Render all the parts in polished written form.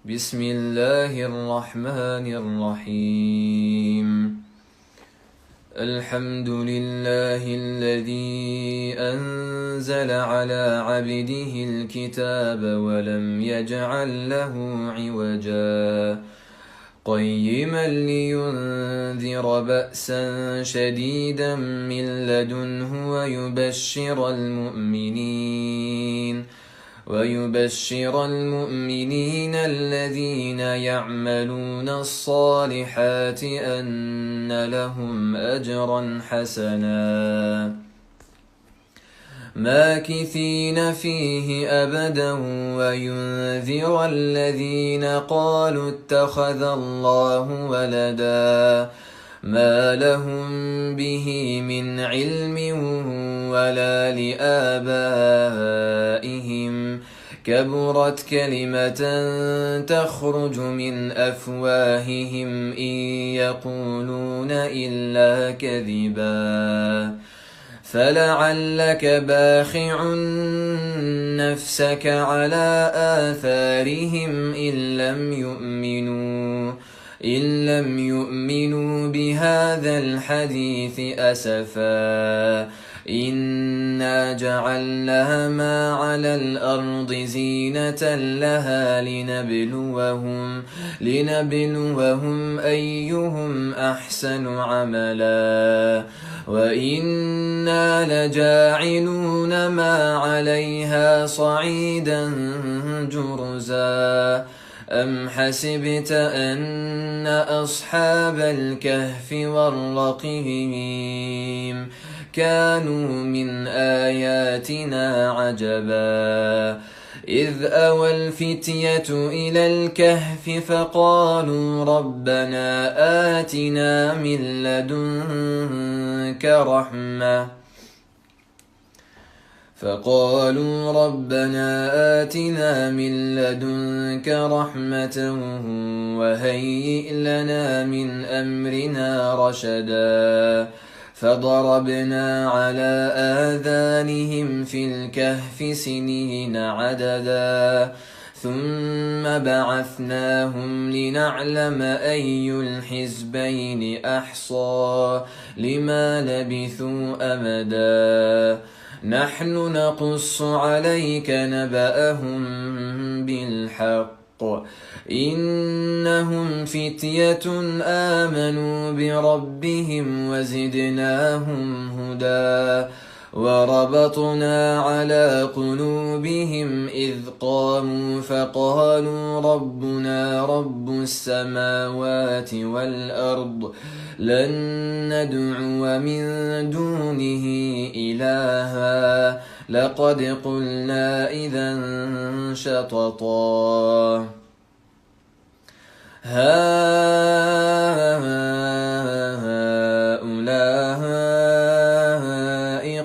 بسم الله الرحمن الرحيم. الحمد لله الذي أنزل على عبده الكتاب ولم يجعل له عوجا قيما لينذر بأسا شديدا من لدنه ويبشر المؤمنين الذين يعملون الصالحات أن لهم أجرا حسنا ماكثين فيه أبدا وينذر الذين قالوا اتخذ الله ولدا ما لهم به من علم ولا لآبائهم كبرت كلمة تخرج من أفواههم إن يقولون إلا كذبا فلعلك باخع نفسك على آثارهم إن لم يؤمنوا بهذا الحديث أسفا إنا جعلنا ما على الأرض زينة لها لنبلوهم أيهم أحسن عملا وإنا لجاعلون ما عليها صعيدا جرزا أم حسبت أن أصحاب الكهف والرقيم كانوا من آياتنا عجبا إذ أوى الفتية إلى الكهف فقالوا ربنا آتنا من لدنك رحمة وهيئ لنا من أمرنا رشدا فضربنا على آذانهم في الكهف سنين عددا ثم بعثناهم لنعلم أي الحزبين أحصى لما لبثوا أمدا نحن نقص عليك نبأهم بالحق إنهم فتية آمنوا بربهم وزدناهم هدى وربطنا على قلوبهم إذ قاموا فقالوا ربنا رب السماوات والأرض لن ندعو من دونه إلها لقد قلنا إذا شططا هؤلاء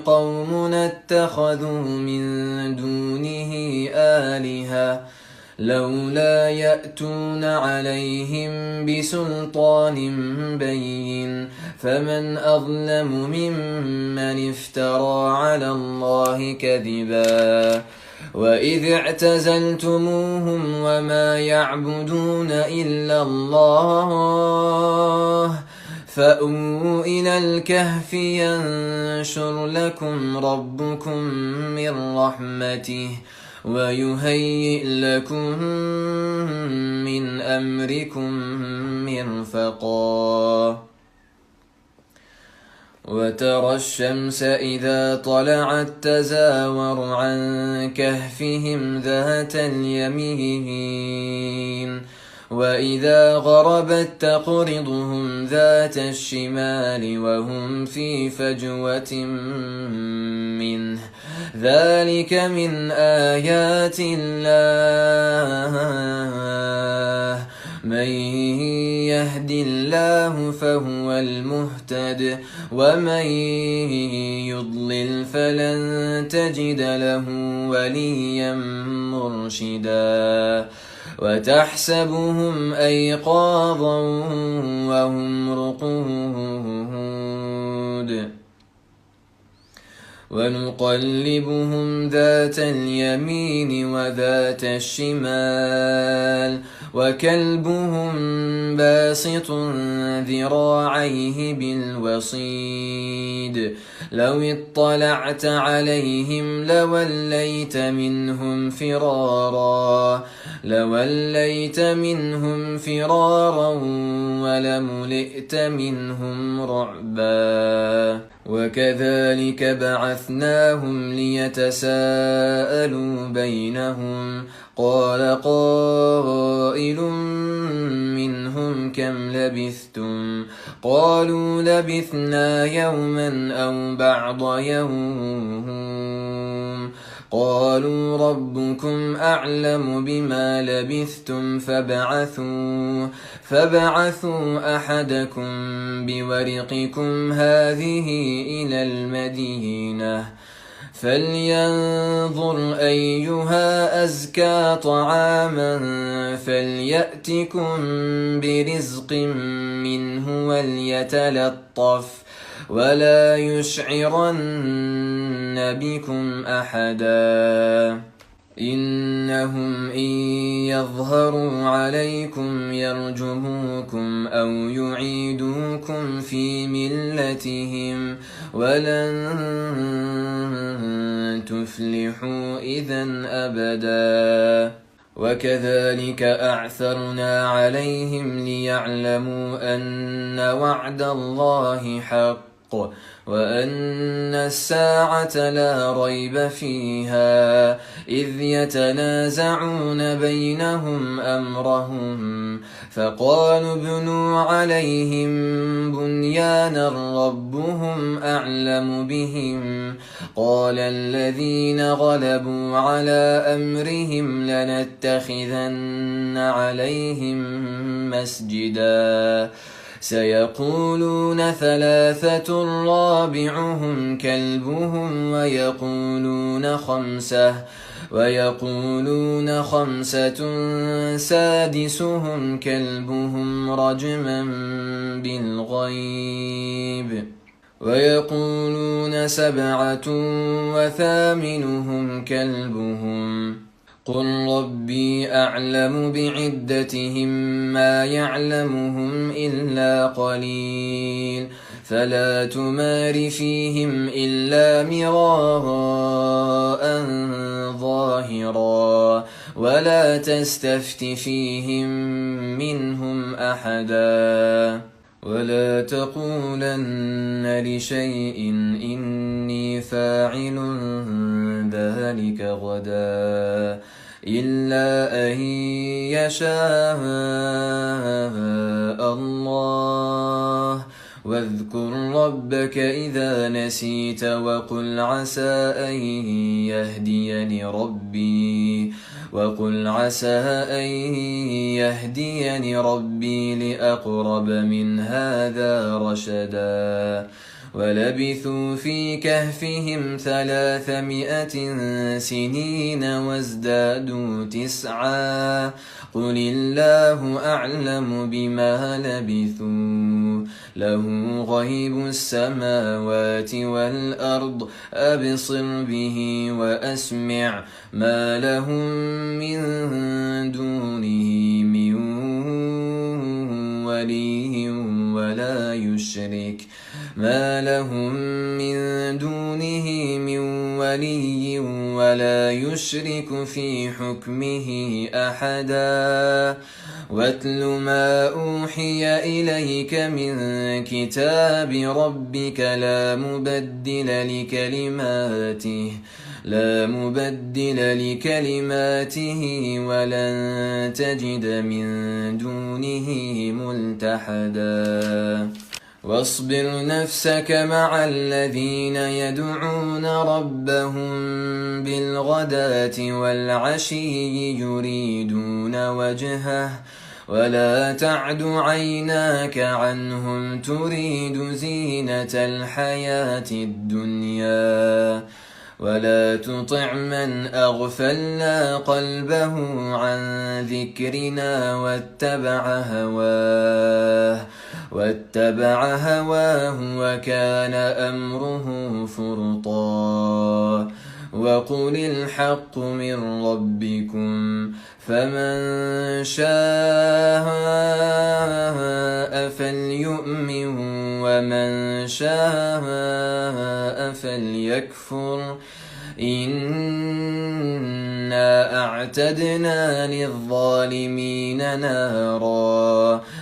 قومنا اتخذوا من دونه آلهة لولا يأتون عليهم بسلطان بين فمن أظلم ممن افترى على الله كذبا وإذ اعتزلتموهم وما يعبدون إلا الله فأووا إلى الكهف ينشر لكم ربكم من رحمته ويهيئ لكم من أمركم مرفقا وترى الشمس إذا طلعت تزاور عن كهفهم ذات اليمين وإذا غربت تقرضهم ذات الشمال وهم في فجوة منه ذلك من آيات الله من يهد الله فهو المهتد ومن يضلل فلن تجد له وليا مرشدا وتحسبهم أيقاظا وهم رقود ونقلبهم ذات اليمين وذات الشمال وكلبهم باسط ذراعيه بالوصيد لو اطلعت عليهم لوليت منهم فرارا ولملئت منهم رعبا وكذلك بعثناهم ليتساءلوا بينهم قال قائل منهم كم لبثتم قالوا لبثنا يوما أو بعض يوم قالوا ربكم أعلم بما لبثتم فابعثوا أحدكم بورقكم هذه إلى المدينة فلينظر أيها أزكى طعاما فليأتكم برزق منه وليتلطف ولا يشعرن بكم أحدا إنهم إن يظهروا عليكم يرجموكم أو يعيدوكم في ملتهم ولن تفلحوا إذا أبدا وكذلك أعثرنا عليهم ليعلموا أن وعد الله حق وأن الساعة لا ريب فيها إذ يتنازعون بينهم أمرهم فقالوا ابنوا عليهم بنيانا ربهم أعلم بهم قال الذين غلبوا على أمرهم لنتخذن عليهم مسجدا سيقولون ثلاثة رابعهم كلبهم ويقولون خمسة سادسهم كلبهم رجما بالغيب ويقولون سبعة وثامنهم كلبهم قل ربي أعلم بعدتهم ما يعلمهم إلا قليل فلا تمار فيهم إلا مراء ظاهرا ولا تستفت فيهم منهم أحدا ولا تقولن لشيء إني فاعل ذلك غدا إلا أن يشاء الله واذكر ربك إذا نسيت وقل عسى أن يهديني ربي لأقرب من هذا رشدا ولبثوا في كهفهم 300 سنين وازدادوا 9 قل الله أعلم بما لبثوا له غيب السماوات والأرض أبصر به وأسمع ما لهم من دونه من ولي ولا يشرك في حكمه أحدا واتل ما أوحي إليك من كتاب ربك لا مبدل لكلماته ولن تجد من دونه ملتحدا واصبر نفسك مع الذين يدعون ربهم بالغداة والعشي يريدون وجهه ولا تعد عيناك عنهم تريد زينة الحياة الدنيا ولا تطع من أغفلنا قلبه عن ذكرنا واتبع هواه وكان أمره فرطا وقل الحق من ربكم فمن شاء فليؤمن ومن شاء فليكفر إنا أعتدنا للظالمين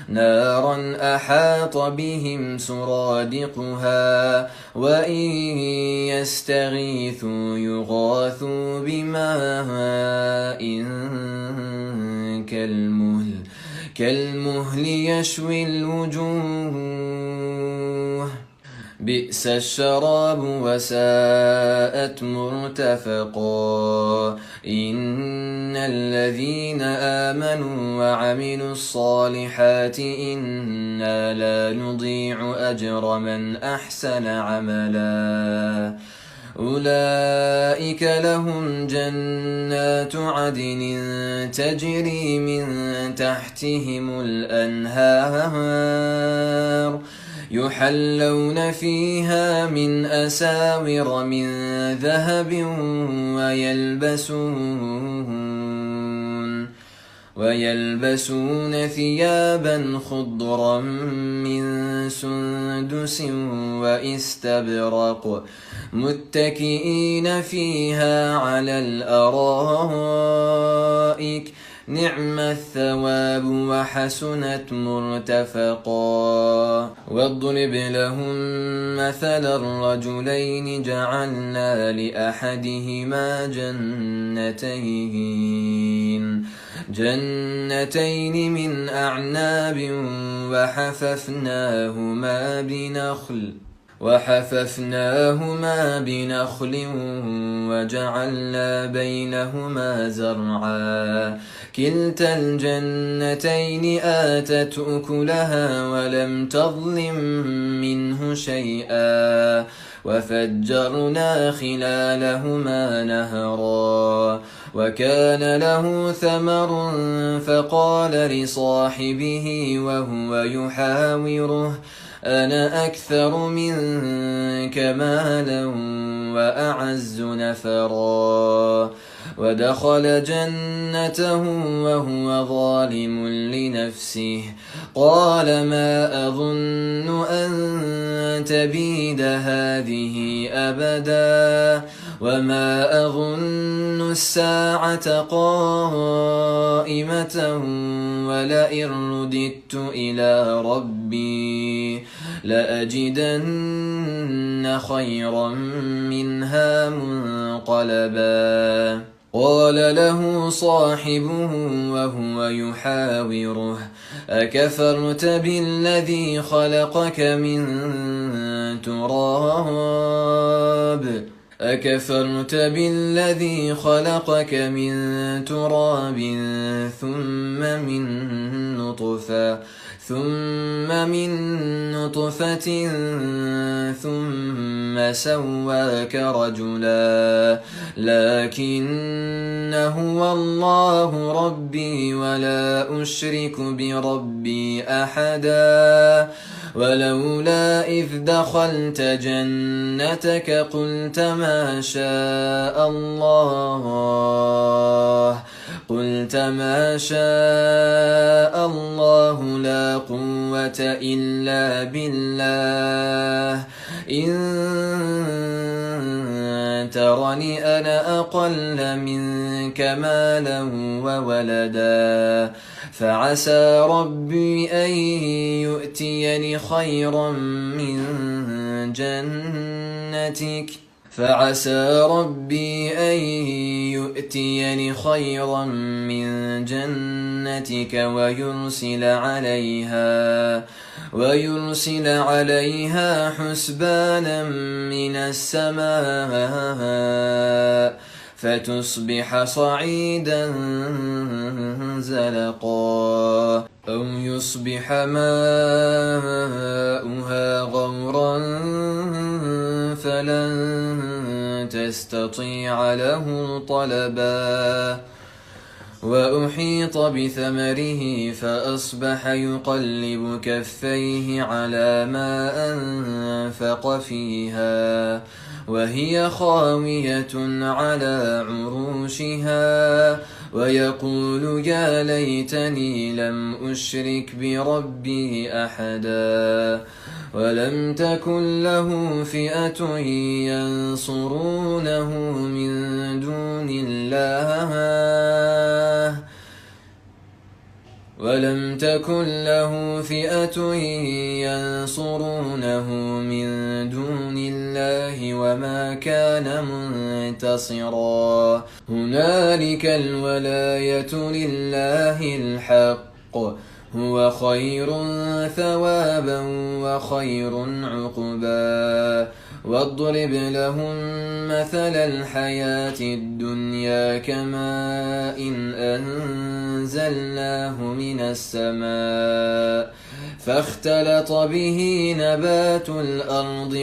نارا أحاط بهم سرادقها وإن يستغيثوا يغاثوا بماء كالمهل يشوي الوجوه بئس الشراب وساءت مرتفقا إن الذين آمنوا وعملوا الصالحات إنا لا نضيع أجر من أحسن عملا أولئك لهم جنات عدن تجري من تحتهم الأنهار يحلون فيها من أساور من ذهب ويلبسون ثيابا خضرا من سندس واستبرق متكئين فيها على الأرائك نعم الثواب وحسنت مرتفقا واضرب لهم مثل الرجلين جعلنا لأحدهما جنتين من أعناب وحففناهما بنخل وجعلنا بينهما زرعا كلتا الجنتين آتت أكلها ولم تظلم منه شيئا وفجرنا خلالهما نهرا وكان له ثمر فقال لصاحبه وهو يحاوره أنا أكثر منك مالا وأعز نفرا ودخل جنته وهو ظالم لنفسه قال ما أظن أن تبيد هذه أبدا وما أظن الساعة قائمة ولئن رددت إلى ربي لأجدن خيرا منها منقلبا قال له صاحبه وهو يحاوره أكفرت بالذي خلقك من تراب ثم من نطفة ثم سواك رجلا لكن هو الله ربي ولا أشرك بربي أحدا ولولا إذ دخلت جنتك قلت ما شاء الله لا قوة إلا بالله إن ترني أنا أقل منك مالا وولدا فعسى ربي أن يؤتيني خيرا من جنتك ويرسل عليها حسبانا من السماء فتصبح صعيدا زلقا أو يصبح ماؤها غورا فلن تستطيع له طلبا وأحيط بثمره فأصبح يقلب كفيه على ما أنفق فيها وهي خاوية على عروشها ويقول يا ليتني لم أشرك بربي أحدا ولم تكن له فئة ينصرونه من دون الله وما كان منتصرا هنالك الولاية لله الحق هو خير ثوابا وخير عقبا واضرب لهم مثل الحياة الدنيا كماء إن أنزلناه من السماء فاختلط به نبات الأرض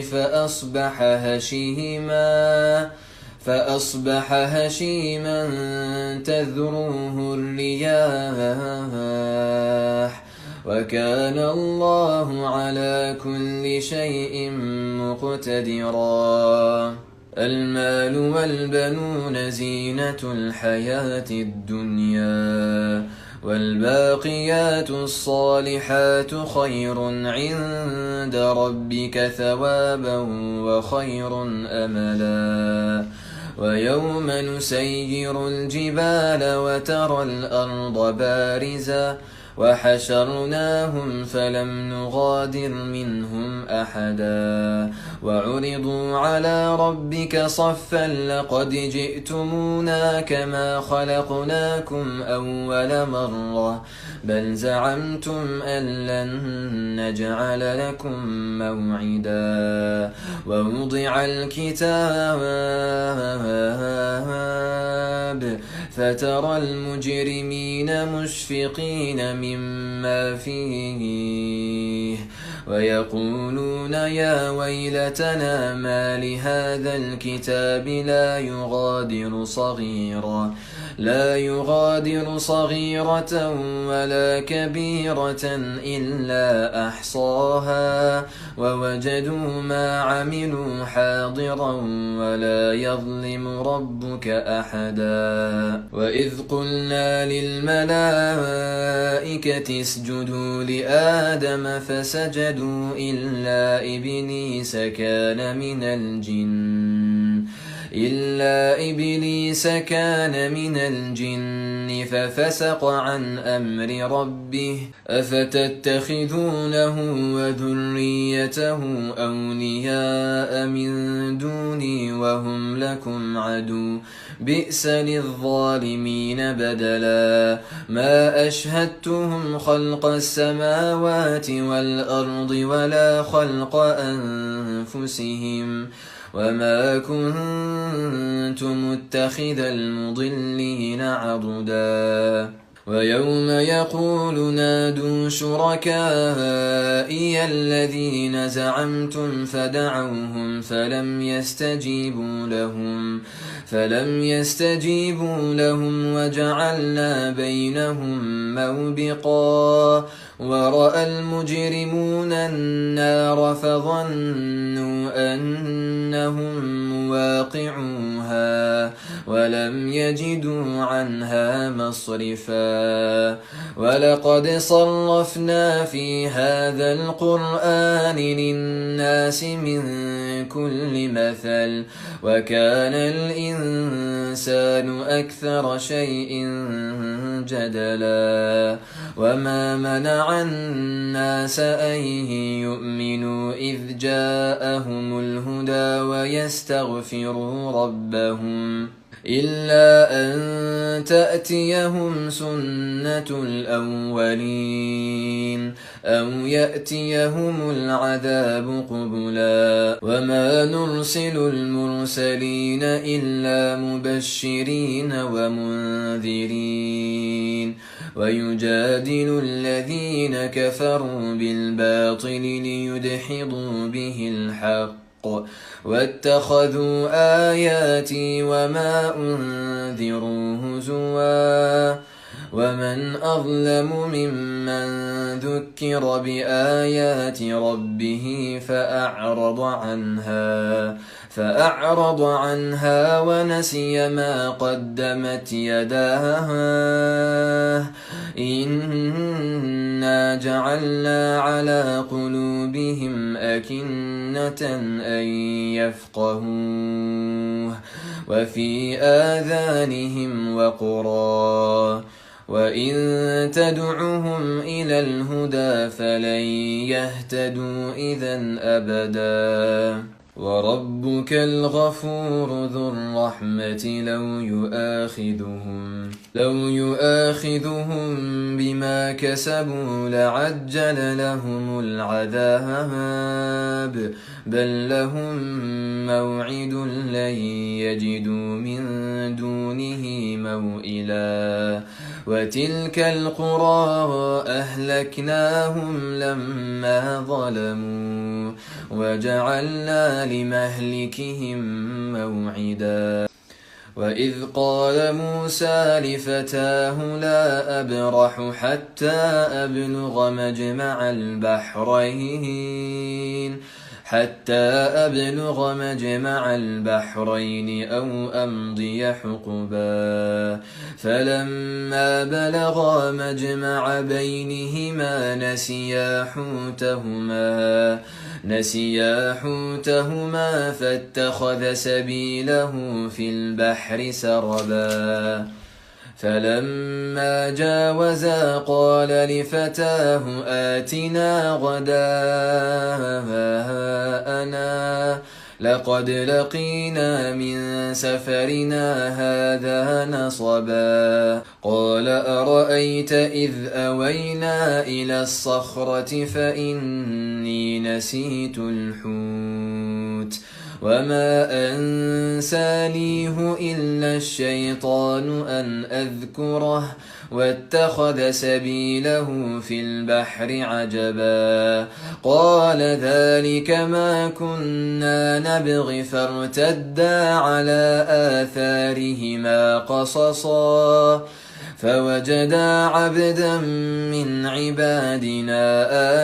فأصبح هشيما تذروه الرياح وكان الله على كل شيء مقتدرا المال والبنون زينة الحياة الدنيا والباقيات الصالحات خير عند ربك ثوابا وخير أملا ويوم نسير الجبال وترى الأرض بارزة وحشرناهم فلم نغادر منهم أحدا وعرضوا على ربك صفا لقد جئتمونا كما خلقناكم أول مرة بل زعمتم أن لن نجعل لكم موعدا ووضع الكتاب فترى المجرمين مشفقين مما فيه ويقولون يا ويلتنا ما لهذا الكتاب لا يغادر صغيرة ولا كبيرة إلا أحصاها ووجدوا ما عملوا حاضرا ولا يظلم ربك أحدا وإذ قلنا للملائكة اسجدوا لآدم فسجدوا إلا إبليس كان من الجن ففسق عن أمر ربه أفتتخذونه وذريته أولياء من دوني وهم لكم عدو بئس للظالمين بدلا ما أشهدتهم خلق السماوات والأرض ولا خلق أنفسهم وما كنت متخذ المضلين عضدا ويوم يقول نادوا شركائي الذين زعمتم فدعوهم فلم يستجيبوا لهم وجعلنا بينهم موبقا ورأى المجرمون النار فظنوا أنهم مواقعوها ولم يجدوا عنها مصرفا ولقد صرفنا في هذا القرآن للناس من كل مثل وكان الإنسان أكثر شيء جدلا وما منع الناس أن يؤمنوا إذ جاءهم الهدى ويستغفروا ربهم إلا أن تأتيهم سنة الأولين أو يأتيهم العذاب قبلا وما نرسل المرسلين إلا مبشرين ومنذرين ويجادل الذين كفروا بالباطل ليدحضوا به الحق واتخذوا آياتي وما أنذروا هزوا ومن أظلم ممن ذكر بآيات ربه فأعرض عنها فأعرض عنها ونسي ما قدمت يداه إنا جعلنا على قلوبهم أكنة أن يفقهوه وفي آذانهم وقرا وإن تدعهم إلى الهدى فلن يهتدوا إذا أبدا وربك الغفور ذو الرحمة لو يؤاخذهم بما كسبوا لعجل لهم العذاب بل لهم موعد لن يجدوا من دونه موئلا وتلك القرى أهلكناهم لما ظلموا وجعلنا لمهلكهم موعدا وإذ قال موسى لفتاه لا أبرح حتى أبلغ مجمع البحرين أو أمضي حقبا فلما بلغا مجمع بينهما نسيا حوتهما فاتخذ سبيله في البحر سربا فلما جاوزا قال لفتاه آتنا غداءنا لقد لقينا من سفرنا هذا نصبا قال أرأيت إذ أوينا إلى الصخرة فإني نسيت الحوت وما أنسانيه إلا الشيطان أن أذكره واتخذ سبيله في البحر عجبا قال ذلك ما كنا نبغي فارتدا على آثارهما قصصا فوجدا عبدا من عبادنا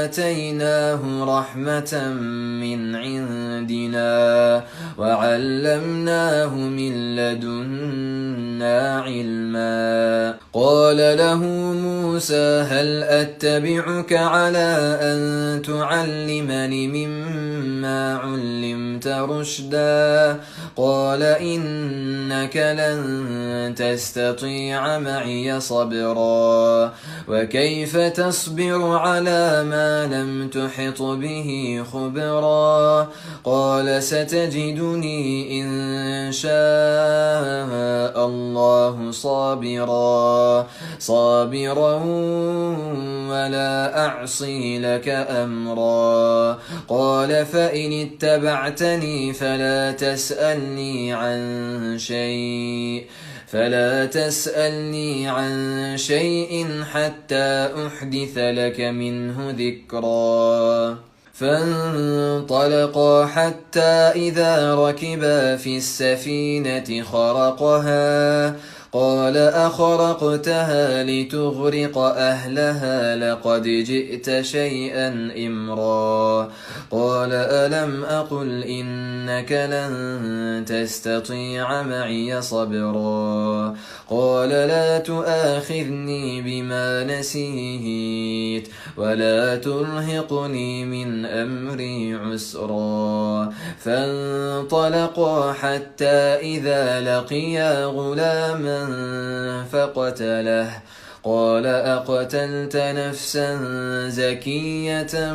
آتيناه رحمة من عندنا وعلمناه من لدنا علما قال له موسى هل أتبعك على أن تعلمني مما علمت رشدا قال إنك لن تستطيع معي صبرا وكيف تصبر على ما لم تحط به خبرا قال ستجدني إن شاء الله صابرا ولا أعصي لك أمرا قال فإن اتبعتني فلا تسألني عن شيء حتى أحدث لك منه ذكرا فانطلقا حتى إذا ركبا في السفينة خرقها قال أخرقتها لتغرق أهلها لقد جئت شيئا إمرا قال ألم أقل إنك لن تستطيع معي صبرا قال لا تؤاخذني بما نسيت ولا ترهقني من أمري عسرا فانطلقا حتى إذا لقيا غلاما فقتله قال أقتلت نفسا زكية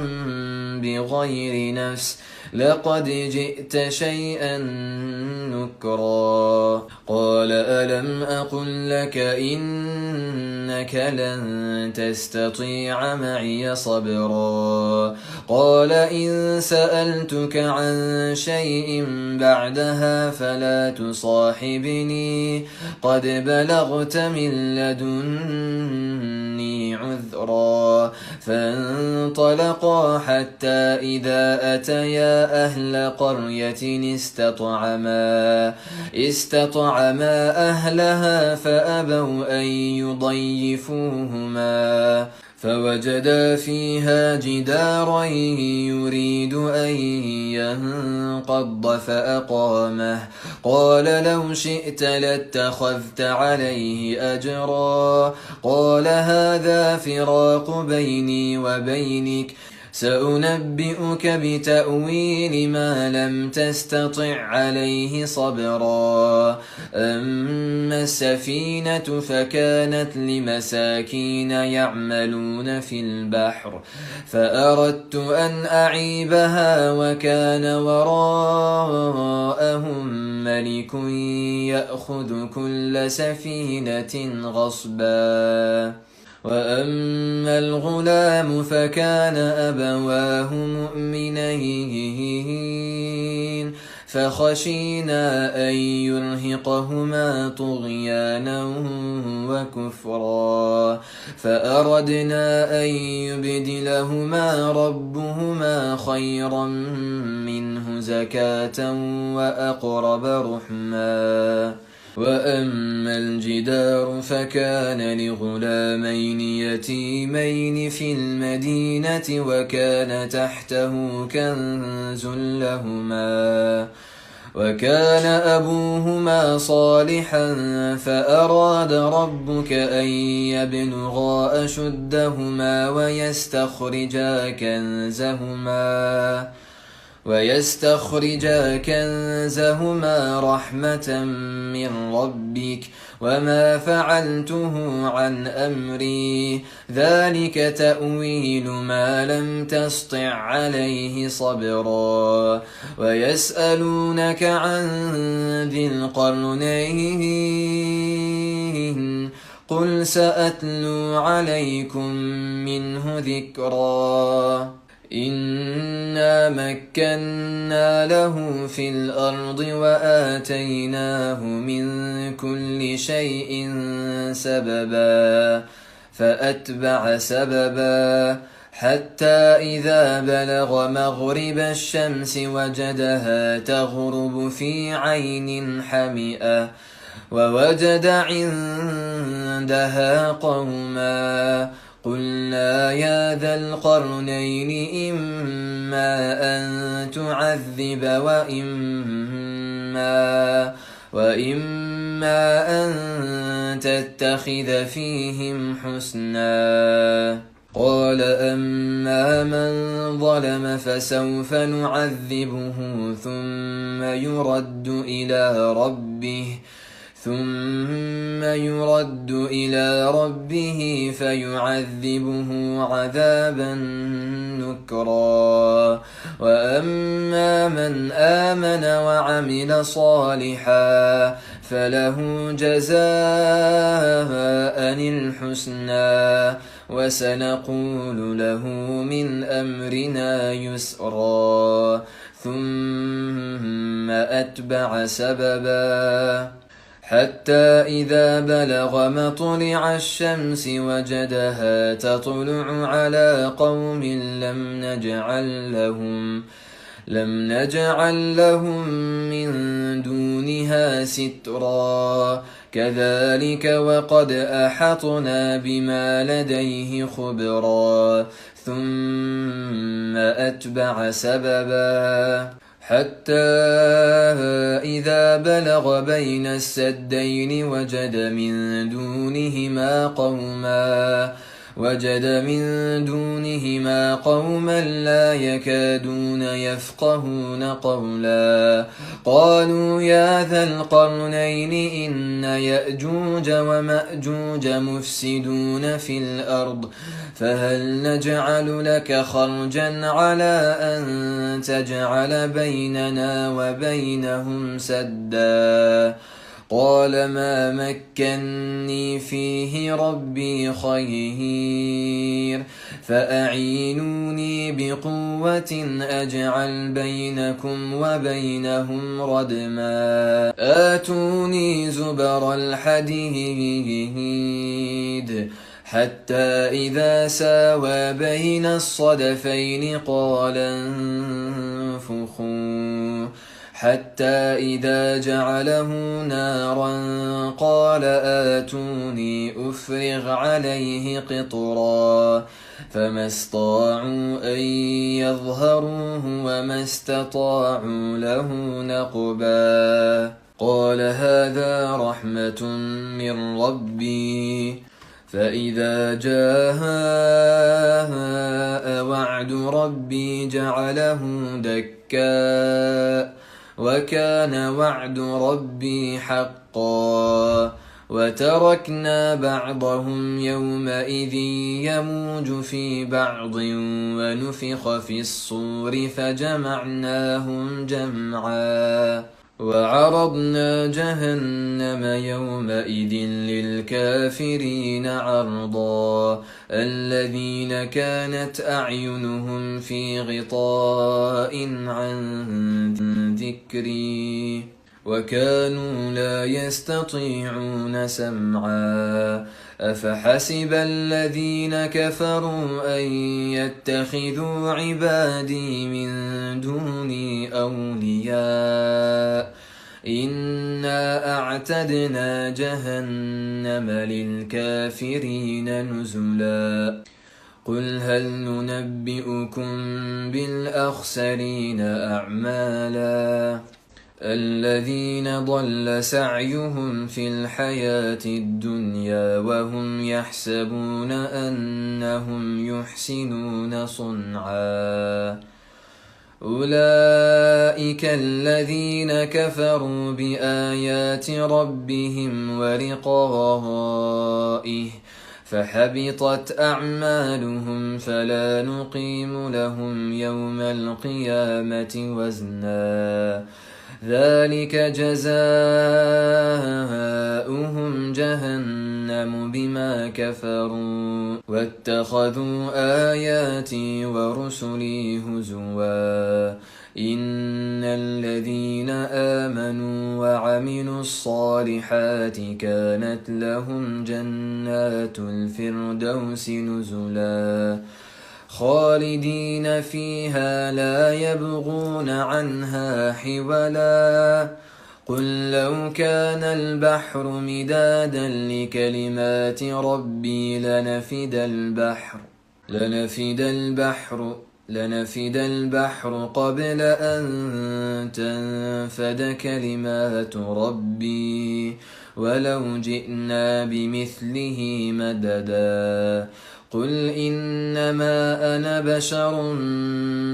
بغير نفس لقد جئت شيئا نكرا قال ألم أقل لك إنك لن تستطيع معي صبرا قال إن سألتك عن شيء بعدها فلا تصاحبني قد بلغت من لدني عذرا فانطلقا حتى إذا أتيا أهل قرية استطعما أهلها فأبوا أن يضيفوهما فوجدا فيها جدارا يريد أن ينقض فأقامه قال لو شئت لاتخذت عليه أجرا قال هذا فراق بيني وبينك سأنبئك بتأويل ما لم تستطع عليه صبرا أما السفينة فكانت لمساكين يعملون في البحر فأردت أن أعيبها وكان وراءهم ملك يأخذ كل سفينة غصبا وأما الغلام فكان أبواه مؤمنين فخشينا أن يرهقهما طغيانا وكفرا فأردنا أن يبدلهما ربهما خيرا منه زكاة وأقرب رحما وأما الجدار فكان لغلامين يتيمين في المدينة وكان تحته كنز لهما وكان أبوهما صالحا فأراد ربك أن يبلغا أشدهما ويستخرجا كنزهما رحمة من ربك وما فعلته عن أمري ذلك تأويل ما لم تسطع عليه صبرا ويسألونك عن ذي القرنين قل سأتلو عليكم منه ذكرا إنا مكنا له في الأرض وآتيناه من كل شيء سببا فأتبع سببا حتى إذا بلغ مغرب الشمس وجدها تغرب في عين حمئة ووجد عندها قوما قلنا يا ذا القرنين إما أن تعذب وإما أن تتخذ فيهم حسنا قال أما من ظلم فسوف نعذبه ثم يرد إلى ربه فيعذبه عذابا نكرا وأما من آمن وعمل صالحا فله جزاء الحسنى وسنقول له من أمرنا يسرا ثم أتبع سببا حتى إذا بلغ مطلع الشمس وجدها تطلع على قوم لم نجعل لهم من دونها سترا كذلك وقد أحطنا بما لديه خبرا ثم أتبع سببا حتى إذا بلغ بين السدين وجد من دونهما قوما لا يكادون يفقهون قولا قالوا يا ذا القرنين إن يأجوج ومأجوج مفسدون في الأرض فهل نجعل لك خرجا على أن تجعل بيننا وبينهم سدا قال ما مكني فيه ربي خير فأعينوني بقوة أجعل بينكم وبينهم ردما آتوني زبر الحديد حتى إذا ساوى بين الصدفين قال انفخوا حتى إذا جعله نارا قال آتوني أفرغ عليه قطرا فما استطاعوا أن يظهروه وما استطاعوا له نقبا قال هذا رحمة من ربي فإذا جاء وعد ربي جعله دكا وكان وعد ربي حقا وتركنا بعضهم يومئذ يموج في بعض ونفخ في الصور فجمعناهم جمعا وعرضنا جهنم يومئذ للكافرين عرضا الذين كانت أعينهم في غطاء عن ذكري وكانوا لا يستطيعون سمعا أفحسب الذين كفروا أن يتخذوا عبادي من دوني أولياء إنا أعتدنا جهنم للكافرين نزلا قل هل ننبئكم بالأخسرين أعمالا الذين ضل سعيهم في الحياة الدنيا وهم يحسبون أنهم يحسنون صنعا أولئك الذين كفروا بآيات ربهم ولقائه فحبطت أعمالهم فلا نقيم لهم يوم القيامة وزنا ذلك جزاؤهم جهنم بما كفروا واتخذوا آياتي ورسلي هزوا إن الذين آمنوا وعملوا الصالحات كانت لهم جنات الفردوس نزلا خالدين فيها لا يبغون عنها حولا قل لو كان البحر مدادا لكلمات ربي لنفد البحر قبل أن تنفد كلمات ربي ولو جئنا بمثله مددا قل إنما أنا بشر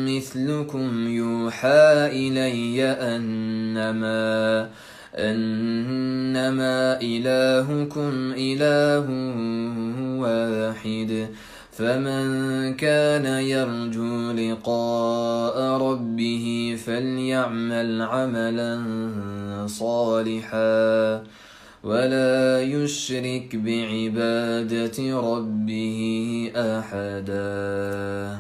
مثلكم يوحى إلي أنما إلهكم إله واحد فمن كان يرجو لقاء ربه فليعمل عملا صالحا ولا يشرك بعبادة ربه أحدا.